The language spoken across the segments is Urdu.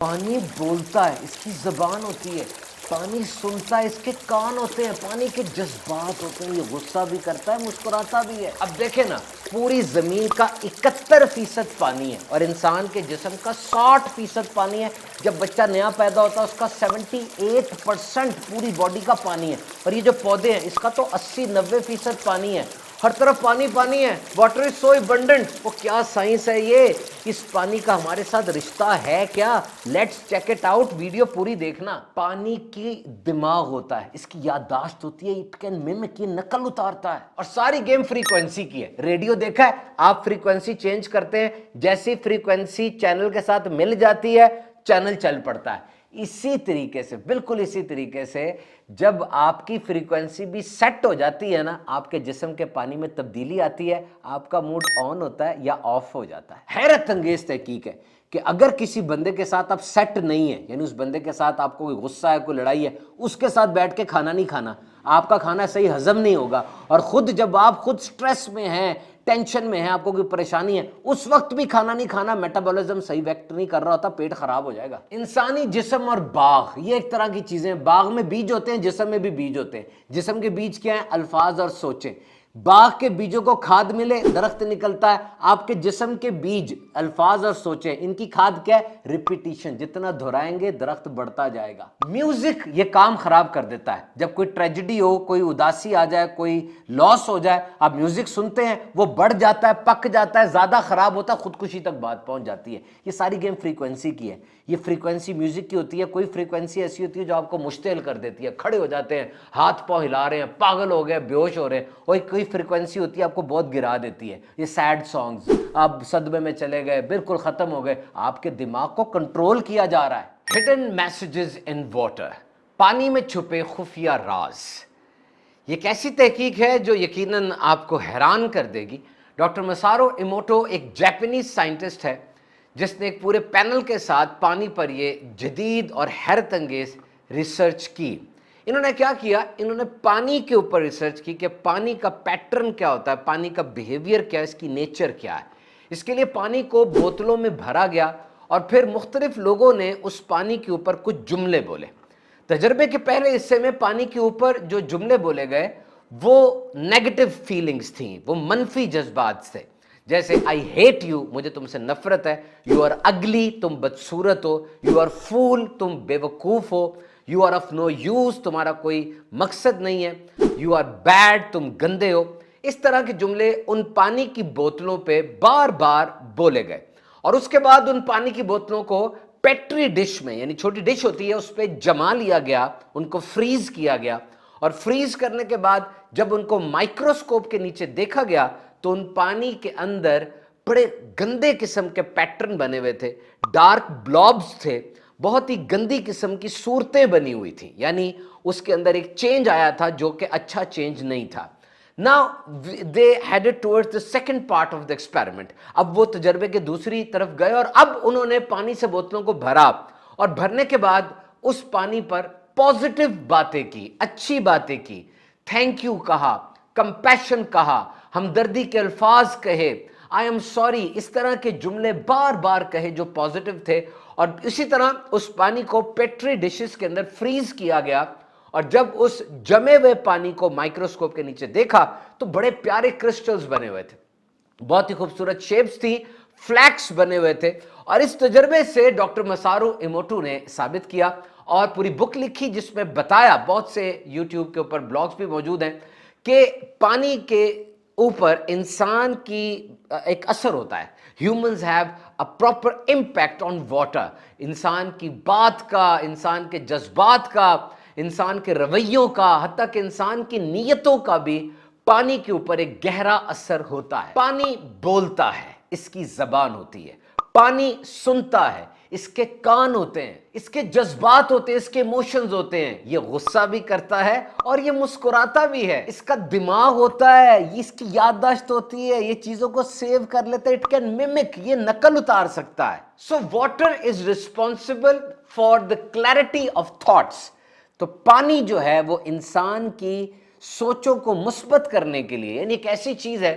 پانی بولتا ہے، اس کی زبان ہوتی ہے، پانی سنتا ہے، اس کے کان ہوتے ہیں، پانی کے جذبات ہوتے ہیں، یہ غصہ بھی کرتا ہے، مسکراتا بھی ہے۔ اب دیکھیں نا، پوری زمین کا 71% پانی ہے اور انسان کے جسم کا 60% پانی ہے۔ جب بچہ نیا پیدا ہوتا ہے اس کا 78% پوری باڈی کا پانی ہے، اور یہ جو پودے ہیں اس کا تو 80-90% پانی ہے۔ ہر طرف پانی پانی ہے، واٹر از سو ابنڈنٹ۔ وہ کیا سائنس ہے یہ، اس پانی کا ہمارے ساتھ رشتہ ہے کیا؟ Let's check it out, video پوری دیکھنا۔ پانی کی دماغ ہوتا ہے، اس کی یادداشت ہوتی ہے، اٹ کین ممک، یہ نقل اتارتا ہے، اور ساری گیم فریکوینسی کی ہے۔ ریڈیو دیکھا ہے آپ، فریکوینسی چینج کرتے ہیں، جیسی فریکوینسی چینل کے ساتھ مل جاتی ہے چینل چل پڑتا ہے۔ اسی طریقے سے، بالکل اسی طریقے سے جب آپ کی فریکوینسی بھی سیٹ ہو جاتی ہے نا، آپ کے جسم کے پانی میں تبدیلی آتی ہے، آپ کا موڈ آن ہوتا ہے یا آف ہو جاتا ہے۔ حیرت انگیز تحقیق ہے کہ اگر کسی بندے کے ساتھ آپ سیٹ نہیں ہیں، یعنی اس بندے کے ساتھ آپ کو کوئی غصہ ہے، کوئی لڑائی ہے، اس کے ساتھ بیٹھ کے کھانا نہیں کھانا، آپ کا کھانا صحیح ہضم نہیں ہوگا، اور خود جب آپ خود سٹریس میں ہیں، ٹینشن میں ہیں، آپ کو کوئی پریشانی ہے، اس وقت بھی کھانا نہیں کھانا، میٹابولزم صحیح ویکٹ نہیں کر رہا ہوتا، پیٹ خراب ہو جائے گا۔ انسانی جسم اور باغ، یہ ایک طرح کی چیزیں، باغ میں بیج ہوتے ہیں، جسم میں بھی بیج ہوتے ہیں۔ جسم کے بیج کیا ہیں؟ الفاظ اور سوچیں۔ باغ کے بیجوں کو کھاد ملے، درخت نکلتا ہے۔ آپ کے جسم کے بیج، الفاظ اور سوچیں، ان کی کھاد کیا ہے؟ ریپیٹیشن۔ جتنا دہرائیں گے درخت بڑھتا جائے گا۔ میوزک یہ کام خراب کر دیتا ہے۔ جب کوئی ٹریجڈی ہو، کوئی اداسی آ جائے، کوئی لاس ہو جائے، آپ میوزک سنتے ہیں، وہ بڑھ جاتا ہے، پک جاتا ہے، زیادہ خراب ہوتا ہے، خودکشی تک بات پہنچ جاتی ہے۔ یہ ساری گیم فریکوینسی کی ہے۔ یہ فریکوینسی میوزک کی ہوتی ہے۔ کوئی فریکوینسی ایسی ہوتی ہے جو آپ کو مشتعل کر دیتی ہے، کھڑے ہو جاتے ہیں، ہاتھ پاؤں ہلا رہے ہیں، پاگل ہو گئے، بے ہوش ہو رہے ہیں۔ اور کوئی فریکوینسی ہوتی ہے آپ کو بہت گرا دیتی ہے، یہ سیڈ سانگز، آپ صدمے میں چلے گئے، بالکل ختم ہو گئے، آپ کے دماغ کو کنٹرول کیا جا رہا ہے۔ ہڈن میسیجز ان واٹر، پانی میں چھپے خفیہ راز۔ یہ ایک ایسی تحقیق ہے جو یقیناً آپ کو حیران کر دے گی۔ ڈاکٹر مسارو ایموٹو ایک جاپنیز سائنٹسٹ ہے جس نے ایک پورے پینل کے ساتھ پانی پر یہ جدید اور حیرت انگیز ریسرچ کی۔ انہوں نے کیا کیا؟ انہوں نے پانی کے اوپر ریسرچ کی کہ پانی کا پیٹرن کیا ہوتا ہے، پانی کا بیہیویئر کیا ہے، اس کی نیچر کیا ہے۔ اس کے لیے پانی کو بوتلوں میں بھرا گیا اور پھر مختلف لوگوں نے اس پانی کے اوپر کچھ جملے بولے۔ تجربے کے پہلے حصے میں پانی کے اوپر جو جملے بولے گئے وہ نیگیٹو فیلنگز تھیں، وہ منفی جذبات تھے، جیسے آئی ہیٹ یو، مجھے تم سے نفرت ہے، یو آر اگلی، تم بدصورت ہو، یو آر فول، تم بے وقوف ہو، you are of no use, تمہارا کوئی مقصد نہیں ہے، یو آر بیڈ، تم گندے ہو۔ اس طرح کے جملے ان پانی کی بوتلوں پہ بار بار بولے گئے، اور اس کے بعد ان پانی کی بوتلوں کو پیٹری ڈش میں، یعنی چھوٹی ڈش ہوتی ہے، اس پہ جما لیا گیا، ان کو فریز کیا گیا، اور فریز کرنے کے بعد جب ان کو مائکروسکوپ کے نیچے دیکھا گیا تو ان پانی کے اندر بڑے گندے قسم کے پیٹرن بنے ہوئے تھے، ڈارک بلابز تھے، بہت ہی گندی قسم کی صورتیں بنی ہوئی تھیں، یعنی اس کے اندر ایک چینج آیا تھا جو کہ اچھا چینج نہیں تھا۔ Now they headed towards the second part of the experiment۔ اب وہ تجربے کے دوسری طرف گئے اور اب انہوں نے پانی سے بوتلوں کو بھرا، اور بھرنے کے بعد اس پانی پر پازیٹیو باتیں کی، اچھی باتیں کی، تھینک یو کہا، کمپیشن کہا، ہمدردی کے الفاظ کہے، آئی ایم سوری، اس طرح کے جملے بار بار کہے جو پازیٹیو تھے، اور اسی طرح اس پانی کو پیٹری ڈشز کے اندر فریز کیا گیا، اور جب اس جمے ہوئے پانی کو مائکروسکوپ کے نیچے دیکھا تو بڑے پیارے کرسٹلز بنے ہوئے تھے، بہت ہی خوبصورت شیپس تھی، فلیکس بنے ہوئے تھے۔ اور اس تجربے سے ڈاکٹر مسارو ایموٹو نے ثابت کیا اور پوری بک لکھی جس میں بتایا، بہت سے یوٹیوب کے اوپر بلاگز بھی موجود ہیں، کہ پانی کے اوپر انسان کی ایک اثر ہوتا ہے۔ Humans have a proper impact on water, انسان کی بات کا، انسان کے جذبات کا، انسان کے رویوں کا، حتیٰ کہ انسان کی نیتوں کا بھی پانی کے اوپر ایک گہرا اثر ہوتا ہے۔ پانی بولتا ہے، اس کی زبان ہوتی ہے۔ پانی سنتا ہے، اس کے کان ہوتے ہیں، اس کے جذبات ہوتے ہیں، اس کے ایموشنز ہوتے ہیں، یہ غصہ بھی کرتا ہے اور یہ مسکراتا بھی ہے، اس کا دماغ ہوتا ہے، اس کی یادداشت ہوتی ہے، یہ چیزوں کو سیو کر لیتا ہے، اٹ کین ممک، یہ نقل اتار سکتا ہے۔ So water is responsible for the clarity of thoughts. تو پانی جو ہے وہ انسان کی سوچوں کو مثبت کرنے کے لیے، یعنی ایک ایسی چیز ہے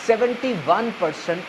71%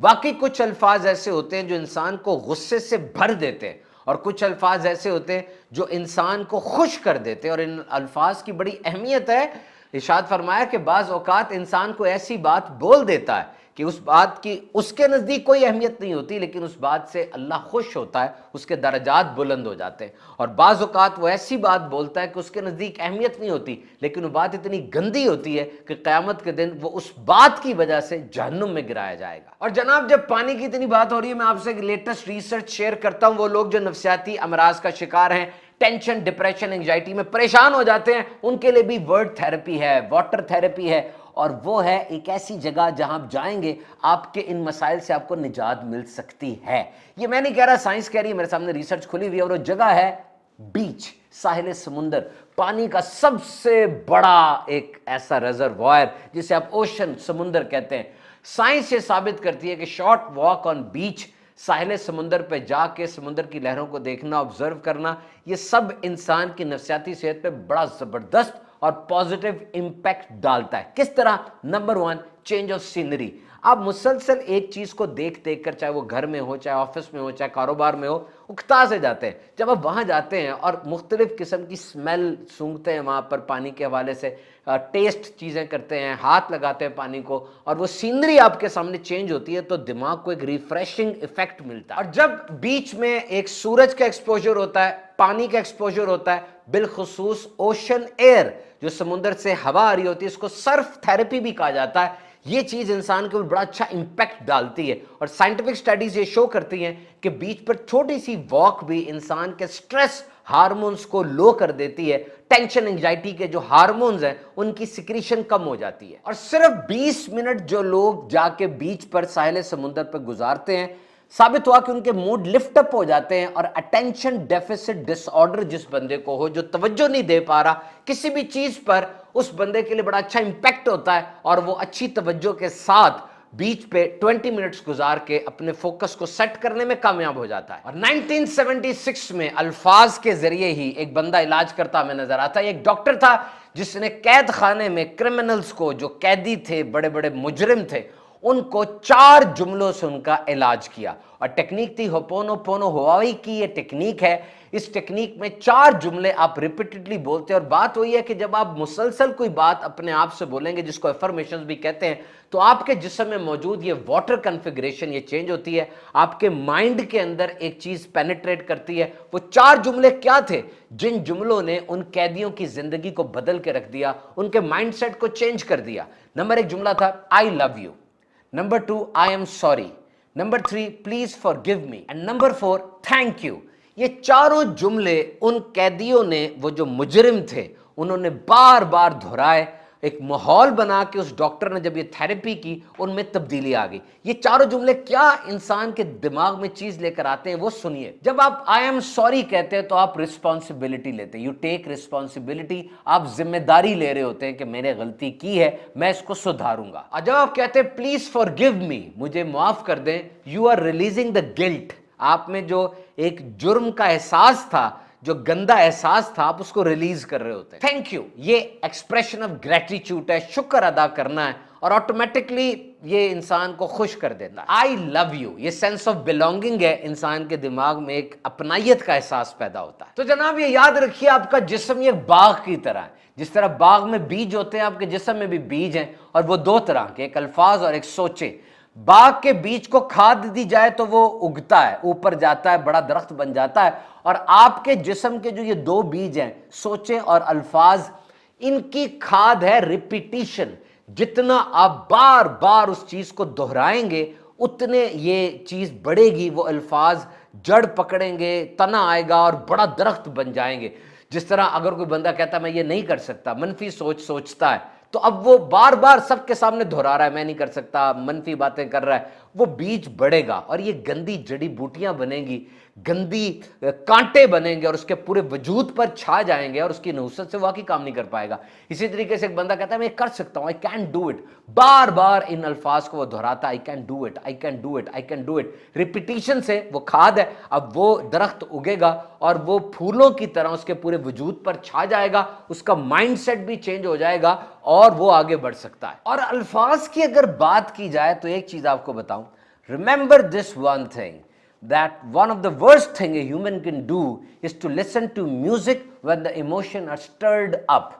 واقعی کچھ الفاظ ایسے ہوتے ہیں جو انسان کو غصے سے بھر دیتے ہیں، اور کچھ الفاظ ایسے ہوتے ہیں جو انسان کو خوش کر دیتے ہیں، اور ان الفاظ کی بڑی اہمیت ہے۔ ارشاد فرمایا کہ بعض اوقات انسان کو ایسی بات بول دیتا ہے کہ اس بات کی اس کے نزدیک کوئی اہمیت نہیں ہوتی، لیکن اس بات سے اللہ خوش ہوتا ہے، اس کے درجات بلند ہو جاتے ہیں۔ اور بعض اوقات وہ ایسی بات بولتا ہے کہ اس کے نزدیک اہمیت نہیں ہوتی، لیکن وہ بات اتنی گندی ہوتی ہے کہ قیامت کے دن وہ اس بات کی وجہ سے جہنم میں گرایا جائے گا۔ اور جناب، جب پانی کی اتنی بات ہو رہی ہے، میں آپ سے ایک لیٹسٹ ریسرچ شیئر کرتا ہوں۔ وہ لوگ جو نفسیاتی امراض کا شکار ہیں، ٹینشن، ڈپریشن، انگزائٹی میں پریشان ہو جاتے ہیں، ان کے لیے بھی ورڈ تھیراپی ہے، واٹر تھیراپی ہے، اور وہ ہے ایک ایسی جگہ جہاں آپ جائیں گے، آپ کے ان مسائل سے آپ کو نجات مل سکتی ہے۔ یہ میں نہیں کہہ رہا، سائنس کہہ رہی ہے، میرے سامنے ریسرچ کھلی ہوئی ہے، اور وہ جگہ ہے بیچ، ساحل سمندر، پانی کا سب سے بڑا ایک ایسا ریزروائر جسے آپ اوشن، سمندر کہتے ہیں۔ سائنس یہ ثابت کرتی ہے کہ شارٹ واک آن بیچ، ساحل سمندر پہ جا کے سمندر کی لہروں کو دیکھنا، آبزرو کرنا، یہ سب انسان کی نفسیاتی صحت پہ بڑا زبردست اور پازیٹیو امپیکٹ ڈالتا ہے۔ کس طرح؟ Number 1، change of scenery. آپ مسلسل ایک چیز کو دیکھ دیکھ کر، چاہے وہ گھر میں ہو، چاہے آفس میں ہو، چاہے کاروبار میں ہو، اکتا سے جاتے ہیں۔ جب آپ وہاں جاتے ہیں اور مختلف قسم کی سمیل سونگھتے ہیں وہاں پر پانی کے حوالے سے، ٹیسٹ چیزیں کرتے ہیں، ہاتھ لگاتے ہیں پانی کو، اور وہ سینری آپ کے سامنے چینج ہوتی ہے، تو دماغ کو ایک ریفریشنگ ایفیکٹ ملتا ہے۔ اور جب بیچ میں ایک سورج کا ایکسپوجر ہوتا ہے، پانی کا ایکسپوجر ہوتا ہے، بالخصوص اوشن ایئر، جو سمندر سے ہوا آ رہی ہوتی ہے، اس کو سرف تھیراپی بھی کہا جاتا ہے، یہ چیز انسان کے اوپر بڑا اچھا امپیکٹ ڈالتی ہے۔ اور سائنٹیفک سٹڈیز یہ شو کرتی ہیں کہ بیچ پر چھوٹی سی واک بھی انسان کے سٹریس ہارمونز کو لو کر دیتی ہے، ٹینشن، انگزائٹی کے جو ہارمونز ہیں ان کی سیکریشن کم ہو جاتی ہے۔ اور صرف 20 منٹ جو لوگ جا کے بیچ پر ساحل سمندر پر گزارتے ہیں، ثابت ہوا کہ ان کے موڈ لفٹ اپ ہو جاتے ہیں، اور اٹینشن ڈیفیسٹ ڈس آرڈر جس بندے کو ہو، جو توجہ نہیں دے پا رہا کسی بھی چیز پر، اس بندے کے لیے بڑا اچھا امپیکٹ ہوتا ہے، اور وہ اچھی توجہ کے ساتھ بیچ پہ 20 منٹس گزار کے اپنے فوکس کو سیٹ کرنے میں کامیاب ہو جاتا ہے۔ اور 1976 میں الفاظ کے ذریعے ہی ایک بندہ علاج کرتا ہمیں نظر آتا ہے۔ ایک ڈاکٹر تھا جس نے قید خانے میں کرمنلز کو، جو قیدی تھے، بڑے بڑے مجرم تھے، ان کو 4 جملوں سے ان کا علاج کیا، اور ٹیکنیک تھی ہوپونو پونو ہوائی کی یہ ٹیکنیک ہے۔ اس ٹیکنیک میں 4 جملے آپ ریپیٹڈلی بولتے ہیں، اور بات وہی ہے کہ جب آپ مسلسل کوئی بات اپنے آپ سے بولیں گے، جس کو افرمیشنز بھی کہتے ہیں، تو آپ کے جسم میں موجود یہ واٹر کنفیگریشن یہ چینج ہوتی ہے، آپ کے مائنڈ کے اندر ایک چیز پینیٹریٹ کرتی ہے۔ وہ 4 جملے کیا تھے جن جملوں نے ان قیدیوں کی زندگی کو بدل کے رکھ دیا، ان کے مائنڈ سیٹ کو چینج کر دیا؟ نمبر 1 جملہ تھا I love you, number 2 I am sorry, number 3 please forgive me, and number 4 thank you. یہ چاروں جملے ان قیدیوں نے، وہ جو مجرم تھے، انہوں نے بار بار دہرائے۔ ایک ماحول بنا کے اس ڈاکٹر نے جب یہ تھیراپی کی، ان میں تبدیلی آ گئی۔ یہ چاروں جملے کیا انسان کے دماغ میں چیز لے کر آتے ہیں وہ سنیے۔ جب آپ آئی ایم سوری کہتے ہیں تو آپ رسپانسبلٹی لیتے ہیں، یو ٹیک رسپانسبلٹی، آپ ذمہ داری لے رہے ہوتے ہیں کہ میں نے غلطی کی ہے، میں اس کو سدھاروں گا۔ اور جب آپ کہتے ہیں پلیز فارگیو می، مجھے معاف کر دیں، you are releasing the guilt, آپ میں جو ایک جرم کا احساس تھا، جو گندا احساس تھا، آپ اس کو ریلیز کر رہے ہوتے ہیں۔ تھینک یو، یہ ایکسپریشن آف گریٹیٹیوڈ ہے، شکر ادا کرنا ہے، اور آٹومیٹکلی یہ انسان کو خوش کر دیتا ہے۔ آئی لو یو، یہ سینس آف بلونگنگ ہے، انسان کے دماغ میں ایک اپنائیت کا احساس پیدا ہوتا ہے۔ تو جناب یہ یاد رکھیے، آپ کا جسم یہ باغ کی طرح ہے، جس طرح باغ میں بیج ہوتے ہیں، آپ کے جسم میں بھی بیج ہیں، اور وہ 2 طرح کے، ایک الفاظ اور ایک سوچیں۔ باغ کے بیج کو کھاد دی جائے تو وہ اگتا ہے، اوپر جاتا ہے، بڑا درخت بن جاتا ہے، اور آپ کے جسم کے جو یہ 2 بیج ہیں، سوچیں اور الفاظ، ان کی کھاد ہے ریپیٹیشن۔ جتنا آپ بار بار اس چیز کو دہرائیں گے، اتنے یہ چیز بڑھے گی، وہ الفاظ جڑ پکڑیں گے، تنا آئے گا، اور بڑا درخت بن جائیں گے۔ جس طرح اگر کوئی بندہ کہتا ہے میں یہ نہیں کر سکتا، منفی سوچ سوچتا ہے، تو اب وہ بار بار سب کے سامنے دہرا رہا ہے میں نہیں کر سکتا، منفی باتیں کر رہا ہے، وہ بیج بڑھے گا، اور یہ گندی جڑی بوٹیاں بنیں گی، گندی کانٹے بنیں گے، اور اس کے پورے وجود پر چھا جائیں گے، اور اس کی نحوست سے واقعی کام نہیں کر پائے گا۔ اسی طریقے سے ایک بندہ کہتا ہے میں کر سکتا ہوں، آئی کین ڈو اٹ، بار بار ان الفاظ کو وہ دہراتا ہے، I can do it, I can do it, I can do it, repetition سے وہ کھاد ہے، اب وہ درخت اگے گا، اور وہ پھولوں کی طرح اس کے پورے وجود پر چھا جائے گا، اس کا مائنڈ سیٹ بھی چینج ہو جائے گا، اور وہ آگے بڑھ سکتا ہے۔ اور الفاظ کی اگر بات کی جائے تو ایک چیز آپ کو بتاؤں، Remember this one thing, that one of the worst thing a human can do is to listen to music when the emotion are stirred up.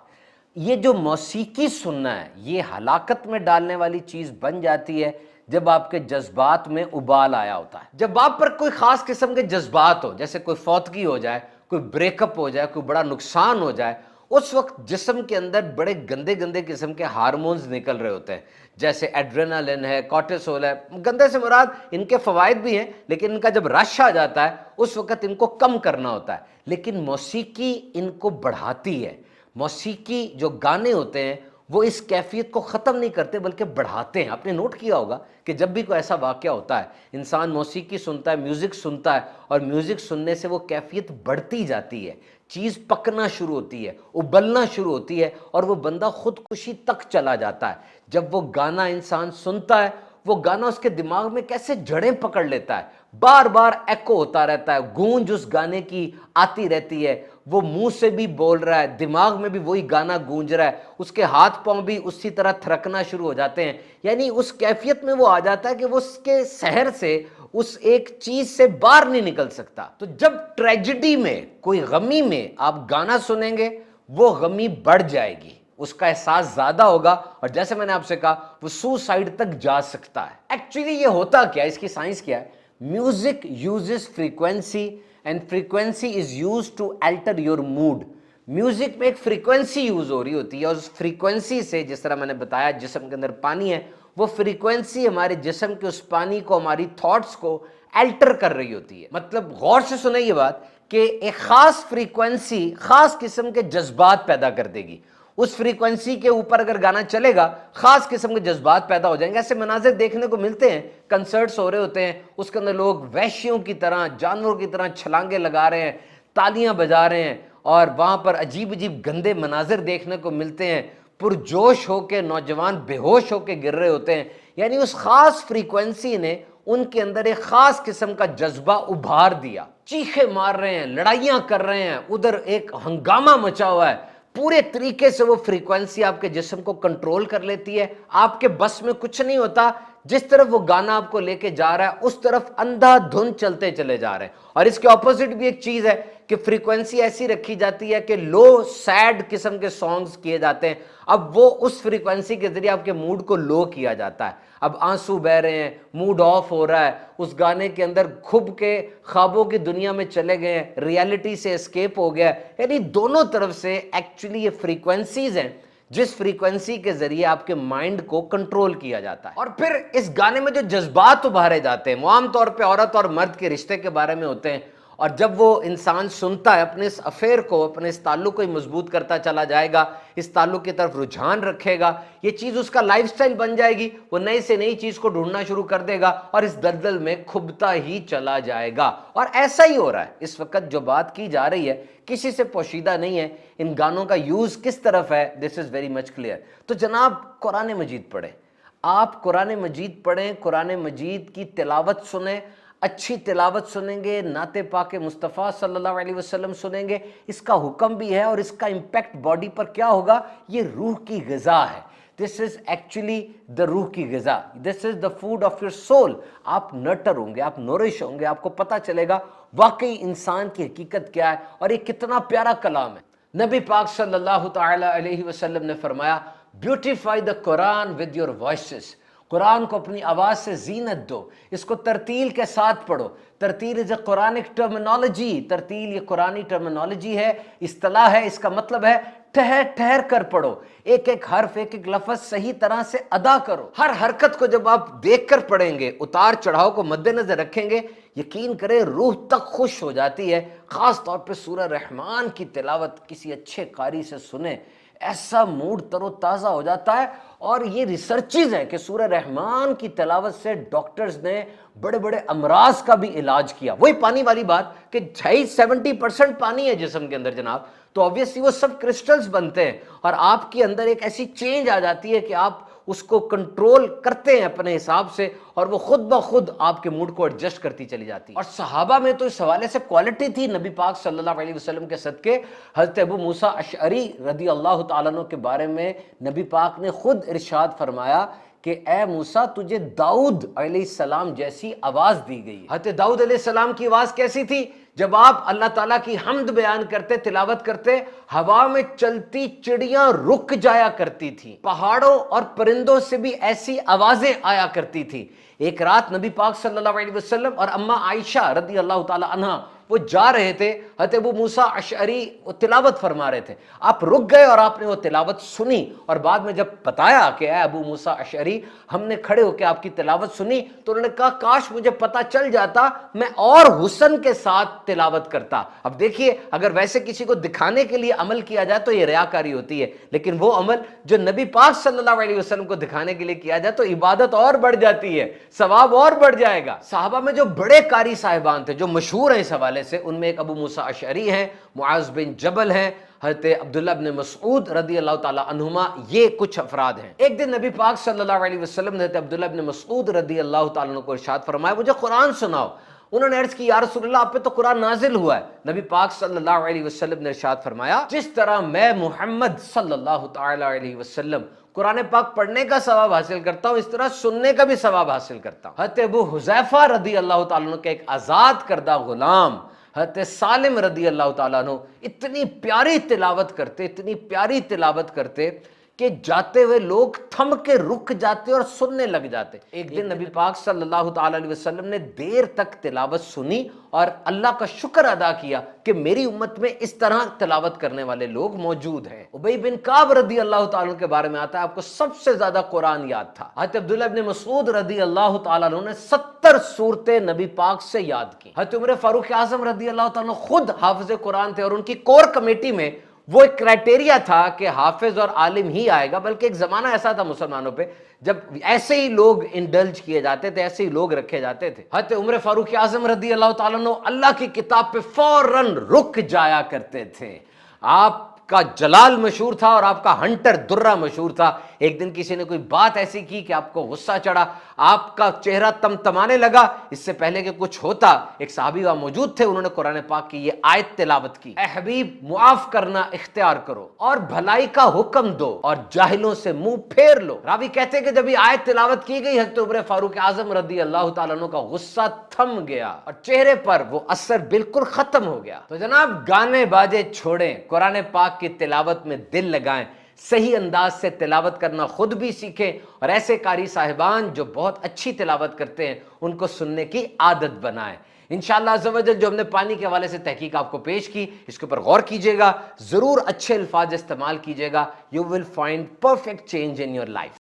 یہ جو موسیقی سننا ہے یہ ہلاکت میں ڈالنے والی چیز بن جاتی ہے جب آپ کے جذبات میں ابال آیا ہوتا ہے. جب آپ پر کوئی خاص قسم کے جذبات ہو, جیسے کوئی فوتگی ہو جائے, کوئی بریک اپ ہو جائے, کوئی بڑا نقصان ہو جائے, اس وقت جسم کے اندر بڑے گندے گندے قسم کے ہارمونز نکل رہے ہوتے ہیں, جیسے ایڈرینالن ہے, کورٹیسول ہے. گندے سے مراد ان کے فوائد بھی ہیں, لیکن ان کا جب رش آ جاتا ہے اس وقت ان کو کم کرنا ہوتا ہے. لیکن موسیقی ان کو بڑھاتی ہے. موسیقی جو گانے ہوتے ہیں وہ اس کیفیت کو ختم نہیں کرتے بلکہ بڑھاتے ہیں. آپ نے نوٹ کیا ہوگا کہ جب بھی کوئی ایسا واقعہ ہوتا ہے, انسان موسیقی سنتا ہے, میوزک سنتا ہے, اور میوزک سننے سے وہ کیفیت بڑھتی جاتی ہے, چیز پکنا شروع ہوتی ہے, ابلنا شروع ہوتی ہے, اور وہ بندہ خودکشی تک چلا جاتا ہے. جب وہ گانا انسان سنتا ہے, وہ گانا اس کے دماغ میں کیسے جڑیں پکڑ لیتا ہے, بار بار ایکو ہوتا رہتا ہے, گونج اس گانے کی آتی رہتی ہے, وہ منہ سے بھی بول رہا ہے, دماغ میں بھی وہی گانا گونج رہا ہے, اس کے ہاتھ پاؤں بھی اسی طرح تھرکنا شروع ہو جاتے ہیں. یعنی اس کیفیت میں وہ آ جاتا ہے کہ وہ اس کے سحر سے, اس ایک چیز سے باہر نہیں نکل سکتا. تو جب ٹریجڈی میں, کوئی غمی میں آپ گانا سنیں گے, وہ غمی بڑھ جائے گی, اس کا احساس زیادہ ہوگا, اور جیسے میں نے آپ سے کہا وہ سوسائڈ تک جا سکتا ہے. ایکچولی یہ ہوتا کیا ہے, اس کی سائنس کیا ہے؟ Music uses frequency, and frequency is used to alter your mood. Music میں ایک فریکوینسی یوز ہو رہی ہوتی ہے, اور اس فریکوینسی سے, جس طرح میں نے بتایا جسم کے اندر پانی ہے, وہ فریکوینسی ہمارے جسم کے اس پانی کو, ہماری تھاٹس کو الٹر کر رہی ہوتی ہے. مطلب غور سے سنیں یہ بات کہ ایک خاص فریکوینسی خاص قسم کے جذبات پیدا کر دے گی. اس فریکوینسی کے اوپر اگر گانا چلے گا, خاص قسم کے جذبات پیدا ہو جائیں گے. ایسے مناظر دیکھنے کو ملتے ہیں, کنسرٹس ہو رہے ہوتے ہیں, اس کے اندر لوگ وحشیوں کی طرح, جانوروں کی طرح چھلانگے لگا رہے ہیں, تالیاں بجا رہے ہیں, اور وہاں پر عجیب عجیب گندے مناظر دیکھنے کو ملتے ہیں. پرجوش ہو کے نوجوان بے ہوش ہو کے گر رہے ہوتے ہیں. یعنی اس خاص فریکوینسی نے ان کے اندر ایک خاص قسم کا جذبہ ابھار دیا. چیخے مار رہے ہیں, لڑائیاں کر رہے ہیں, ادھر ایک ہنگامہ مچا ہوا ہے. پورے طریقے سے وہ فریکوینسی آپ کے جسم کو کنٹرول کر لیتی ہے. آپ کے بس میں کچھ نہیں ہوتا, جس طرف وہ گانا آپ کو لے کے جا رہا ہے اس طرف اندھا دھن چلتے چلے جا رہے ہیں. اور اس کے اپوزٹ بھی ایک چیز ہے کہ فریکوینسی ایسی رکھی جاتی ہے کہ لو سیڈ قسم کے سانگز کیے جاتے ہیں. اب وہ اس فریکوینسی کے ذریعے آپ کے موڈ کو لو کیا جاتا ہے. اب آنسو بہ رہے ہیں, موڈ آف ہو رہا ہے, اس گانے کے اندر کھب کے خوابوں کی دنیا میں چلے گئے ہیں, ریالٹی سے اسکیپ ہو گیا. یعنی دونوں طرف سے ایکچولی یہ فریکوینسیز ہیں جس فریکوینسی کے ذریعے آپ کے مائنڈ کو کنٹرول کیا جاتا ہے. اور پھر اس گانے میں جو جذبات ابھارے جاتے ہیں وہ عام طور پہ عورت اور مرد کے رشتے کے بارے میں ہوتے ہیں. اور جب وہ انسان سنتا ہے, اپنے اس افیئر کو, اپنے اس تعلق کو مضبوط کرتا چلا جائے گا, اس تعلق کی طرف رجحان رکھے گا, یہ چیز اس کا لائف سٹائل بن جائے گی. وہ نئی سے نئی چیز کو ڈھونڈنا شروع کر دے گا اور اس دلدل میں کھبتا ہی چلا جائے گا. اور ایسا ہی ہو رہا ہے اس وقت. جو بات کی جا رہی ہے کسی سے پوشیدہ نہیں ہے. ان گانوں کا یوز کس طرف ہے, دس از ویری مچ کلیئر. تو جناب قرآن مجید پڑھیں, آپ قرآن مجید پڑھیں, قرآن مجید کی تلاوت سنیں. اچھی تلاوت سنیں گے, نعت پاک مصطفیٰ صلی اللہ علیہ وسلم سنیں گے, اس کا حکم بھی ہے, اور اس کا امپیکٹ باڈی پر کیا ہوگا, یہ روح کی غذا ہے. دس از ایکچولی دا روح کی غذا, this is the food of your soul. آپ نرٹر ہوں گے, آپ نورش ہوں گے, آپ کو پتہ چلے گا واقعی انسان کی حقیقت کیا ہے, اور یہ کتنا پیارا کلام ہے. نبی پاک صلی اللہ تعالی علیہ وسلم نے فرمایا, beautify the Quran with your voices. Quran کو اپنی آواز سے زینت دو, اس کو ترتیل کے ساتھ پڑھو. ترتیل از اے قرآنک ٹرمینالوجی, ترتیل یہ قرآنی ٹرمینالوجی ہے, اصطلاح ہے. اس کا مطلب ہے ٹھہر ٹھہر کر پڑھو, ایک ایک حرف, ایک ایک لفظ صحیح طرح سے ادا کرو. ہر حرکت کو جب آپ دیکھ کر پڑھیں گے, اتار چڑھاؤ کو مد نظر رکھیں گے, یقین کریں روح تک خوش ہو جاتی ہے. خاص طور پہ سورہ رحمان کی تلاوت کسی اچھے قاری سے سنیں, ایسا موڈ تر و تازہ ہو جاتا ہے. اور یہ ریسرچز ہیں کہ سورہ رحمان کی تلاوت سے ڈاکٹرز نے بڑے بڑے امراض کا بھی علاج کیا. وہی پانی والی بات کہ 70% پانی ہے جسم کے اندر جناب, تو obviously وہ سب کرسٹلز بنتے ہیں, اور آپ کے اندر ایک ایسی چینج آ جاتی ہے کہ آپ اس کو کنٹرول کرتے ہیں اپنے حساب سے, اور وہ خود بخود آپ کے موڈ کو ایڈجسٹ کرتی چلی جاتی. اور صحابہ میں تو اس حوالے سے کوالٹی تھی نبی پاک صلی اللہ علیہ وسلم کے صدقے. حضرت ابو موسیٰ اشعری رضی اللہ تعالیٰ عنہ کے بارے میں نبی پاک نے خود ارشاد فرمایا کہ اے موسیٰ تجھے داؤد علیہ السلام جیسی آواز دی گئی ہے۔ حضرت داؤد علیہ السلام کی آواز کیسی تھی؟ جب آپ اللہ تعالیٰ کی حمد بیان کرتے، تلاوت کرتے، ہوا میں چلتی چڑیاں رک جایا کرتی تھی، پہاڑوں اور پرندوں سے بھی ایسی آوازیں آیا کرتی تھی۔ ایک رات نبی پاک صلی اللہ علیہ وسلم اور اماں عائشہ رضی اللہ تعالی عنہا وہ جا رہے تھے، حضرت ابو موسیٰ اشعری وہ تلاوت فرما رہے تھے، آپ رک گئے اور آپ نے وہ تلاوت سنی، اور بعد میں جب بتایا کہ اے ابو موسیٰ اشعری ہم نے کھڑے ہو کے آپ کی تلاوت سنی، تو انہوں نے کہا کاش مجھے پتا چل جاتا، میں اور حسن کے ساتھ تلاوت کرتا۔ اب دیکھیے اگر ویسے کسی کو دکھانے کے لیے عمل کیا جائے تو یہ ریاکاری ہوتی ہے، لیکن وہ عمل جو نبی پاک صلی اللہ علیہ وسلم کو دکھانے کے لیے کیا جائے تو عبادت اور بڑھ جاتی ہے، ثواب اور بڑھ جائے گا۔ صحابہ میں جو بڑے قاری صاحبان تھے جو مشہور ہیں اس حوالے سے، ان میں ایک ابو موسیٰ اشعری ہیں، معاذ بن جبل ہیں، حضرت عبداللہ بن مسعود رضی اللہ تعالی عنہما، یہ کچھ افراد ہیں۔ ایک دن نبی پاک صلی اللہ علیہ وسلم نے حضرت عبداللہ بن مسعود رضی اللہ تعالیٰ عنہ کو ارشاد فرمایا مجھے قرآن سناؤ۔ انہوں نے عرض کی یا رسول اللہ آپ پہ تو قرآن نازل ہوا ہے۔ نبی پاک صلی اللہ علیہ وسلم نے ارشاد فرمایا جس طرح میں محمد صلی اللہ تعالی علیہ وسلم قرآن پاک پڑھنے کا ثواب حاصل کرتا ہوں، اس طرح سننے کا بھی ثواب حاصل کرتا ہوں۔ حضرت ابو حذیفہ رضی اللہ تعالیٰ عنہ کے ایک آزاد کردہ غلام حضرت سالم رضی اللہ تعالیٰ عنہ اتنی پیاری تلاوت کرتے، اتنی پیاری تلاوت کرتے کہ جاتے ہوئے لوگ تھم کے رک جاتے اور سننے لگ جاتے۔ ایک دن نبی پاک صلی اللہ تعالی علیہ وسلم نے دیر تک تلاوت سنی اور اللہ کا شکر ادا کیا کہ میری امت میں اس طرح تلاوت کرنے والے لوگ موجود ہیں۔ ابی بن کعب رضی اللہ تعالیٰ عنہ کے بارے میں آتا ہے آپ کو سب سے زیادہ قرآن یاد تھا۔ حضرت عبداللہ بن مسعود رضی اللہ تعالیٰ عنہ نے 70 سورتیں نبی پاک سے یاد کی۔ حضرت عمر فاروق اعظم رضی اللہ تعالیٰ عنہ خود حافظ قرآن تھے اور ان کی کور کمیٹی میں وہ ایک کرائٹیریا تھا کہ حافظ اور عالم ہی آئے گا، بلکہ ایک زمانہ ایسا تھا مسلمانوں پہ جب ایسے ہی لوگ انڈلج کیے جاتے تھے، ایسے ہی لوگ رکھے جاتے تھے۔ حضرت عمر فاروق اعظم رضی اللہ تعالیٰ عنہ اللہ کی کتاب پہ فوراً رک جایا کرتے تھے۔ آپ کا جلال مشہور تھا اور آپ کا ہنٹر درہ مشہور تھا۔ ایک دن کسی نے کوئی بات ایسی کی کہ آپ کو غصہ چڑھا، آپ کا چہرہ تمتمانے لگا، اس سے پہلے کہ کچھ ہوتا ایک صحابی وہاں موجود تھے، انہوں نے قرآن پاک کی یہ آیت تلاوت کی، اے حبیب معاف کرنا اختیار کرو اور بھلائی کا حکم دو اور جاہلوں سے منہ پھیر لو۔ راوی کہتے ہیں کہ جب یہ آیت تلاوت کی گئی حضرت عمر فاروق اعظم رضی اللہ تعالیٰ عنہ کا غصہ تھم گیا اور چہرے پر وہ اثر بالکل ختم ہو گیا۔ تو جناب گانے باجے چھوڑیں، قرآن پاک کی تلاوت میں دل لگائیں، صحیح انداز سے تلاوت کرنا خود بھی سیکھیں اور ایسے قاری صاحبان جو بہت اچھی تلاوت کرتے ہیں ان کو سننے کی عادت بنائیں۔ انشاءاللہ عز و جل جو ہم نے پانی کے حوالے سے تحقیق آپ کو پیش کی اس کے اوپر غور کیجئے گا، ضرور اچھے الفاظ استعمال کیجئے گا، you will find perfect change in your life.